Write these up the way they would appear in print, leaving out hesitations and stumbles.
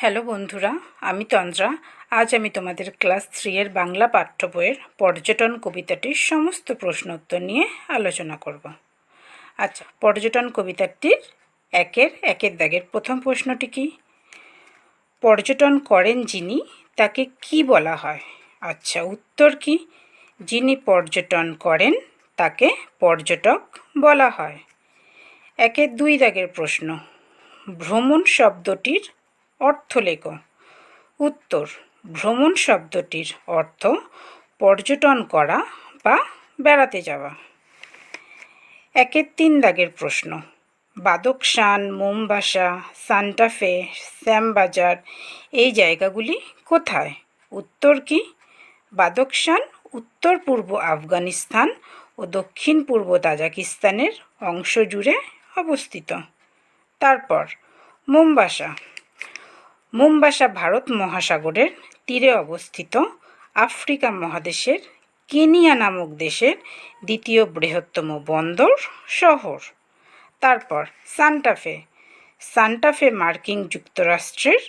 Hello বন্ধুরা, আমি তন্দ্রা। আজ আমি তোমাদের ক্লাস 3 এর বাংলা পাঠ্য বইয়ের পর্যটন কবিতাটির সমস্ত প্রশ্ন উত্তর নিয়ে আলোচনা করব। আচ্ছা, পর্যটন কবিতাটির একের দাগের প্রথম প্রশ্নটি কি? পর্যটন করেন যিনি, তাকে কি বলা হয়? আচ্ছা, উত্তর কি? যিনি পর্যটন করেন তাকে পর্যটক বলা হয়। দুই দাগের প্রশ্ন, ভ্রমণ শব্দটির অর্থ লেখো। উত্তর, ভ্রমণ শব্দটির অর্থ পর্যটন করা বা বেড়াতে যাওয়া। তিন দাগের প্রশ্ন, বাদকশান, মোমবাসা, সান্টাফে, শ্যামবাজার এই জায়গাগুলি কোথায়? উত্তর কি? বাদকশান উত্তর পূর্ব আফগানিস্তান ও দক্ষিণ পূর্ব তাজিকিস্তানের অংশ জুড়ে অবস্থিত। তারপর মোমবাসা ভারত মহাসাগরের তীরে অবস্থিত আফ্রিকা মহাদেশের কেনিয়া নামক দেশের দ্বিতীয় বৃহত্তম বন্দর শহর। তারপর সান্টাফে মার্কিন যুক্তরাষ্ট্রের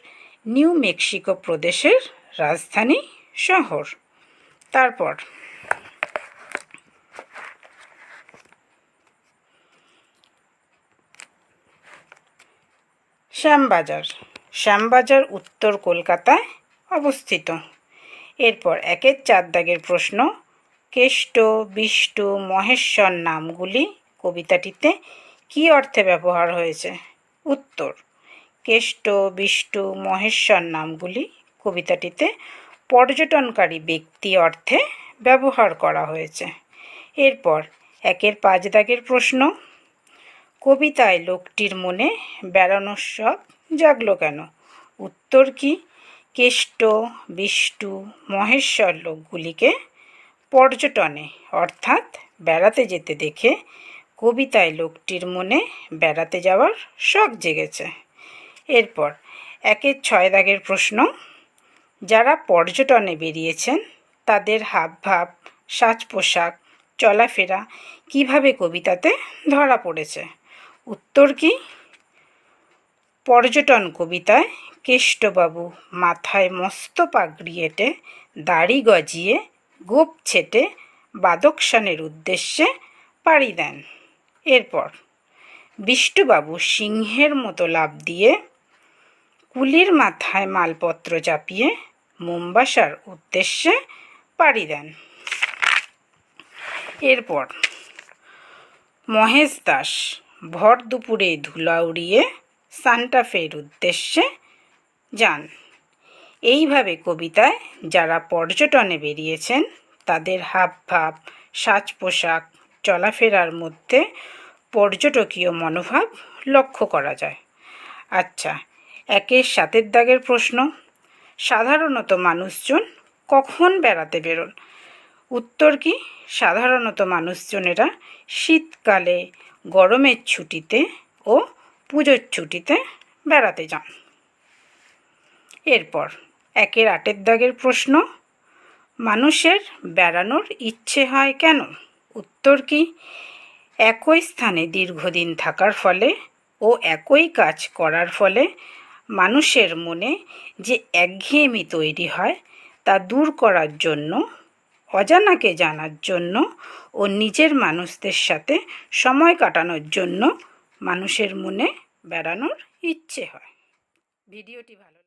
নিউ মেক্সিকো প্রদেশের রাজধানী শহর। তারপর শ্যামবাজার উত্তর কলকাতায় অবস্থিত। এরপর 4 দাগের প্রশ্ন, কেষ্ট, বিষ্টু, মহেশ্বর নামগুলি কবিতাটিতে কি অর্থে ব্যবহার হয়েছে? উত্তর, কেষ্ট, বিষ্টু, মহেশ্বর নামগুলি কবিতাটিতে পর্যটনকারী ব্যক্তি অর্থে ব্যবহার করা হয়েছে। এরপর 5 দাগের প্রশ্ন, কবিতায় লোকটির মনে বেড়ানোর শখ জাগলো কেন? উত্তর কি? কেষ্ট, বিষ্টু, মহেশ্বর লোকগুলিকে পর্যটনে অর্থাৎ বেড়াতে যেতে দেখে কবিতায় লোকটির মনে বেড়াতে যাওয়ার শখ জেগেছে। এরপর 6 দাগের প্রশ্ন, যারা পর্যটনে বেরিয়েছেন তাদের হাবভাব, সাজ পোশাক, চলাফেরা কিভাবে কবিতাতে ধরা পড়েছে? উত্তর কি? পর্যটন কবিতায় কেষ্টবাবু মাথায় মস্ত পাগড়ি এঁটে, দাড়ি গজিয়ে, গোঁফ ছেটে বাদকশানের উদ্দেশ্যে পাড়ি দেন। এরপর বিষ্টুবাবু সিংহের মতো লাফ দিয়ে কুলির মাথায় মালপত্র চাপিয়ে মোমবাসার উদ্দেশ্যে পাড়ি দেন। এরপর মহেশ দাস ভর দুপুরে ধুলা উড়িয়ে সান্টাফের উদ্দেশ্যে যান। এইভাবে কবিতায় যারা পর্যটনে বেরিয়েছেন তাদের হাবভাব, সাজ পোশাক, চলাফেরার মধ্যে পর্যটকীয় মনোভাব লক্ষ্য করা যায়। আচ্ছা, 7 দাগের প্রশ্ন, সাধারণত মানুষজন কখন বেড়াতে বেরোন? উত্তর কি? সাধারণত মানুষজনেরা শীতকালে, গরমের ছুটিতে ও পুজোর ছুটিতে বেড়াতে যান। এরপর 8 দাগের প্রশ্ন, মানুষের বেড়ানোর ইচ্ছে হয় কেন? উত্তর কি? একই স্থানে দীর্ঘদিন থাকার ফলে ও একই কাজ করার ফলে মানুষের মনে যে একঘেয়েমি তৈরি হয় তা দূর করার জন্য, অজানাকে জানার জন্য ও নিজের মানুষদের সাথে সময় কাটানোর জন্য মানুষের মনে বেড়ানোর ইচ্ছে হয়। ভিডিওটি ভালো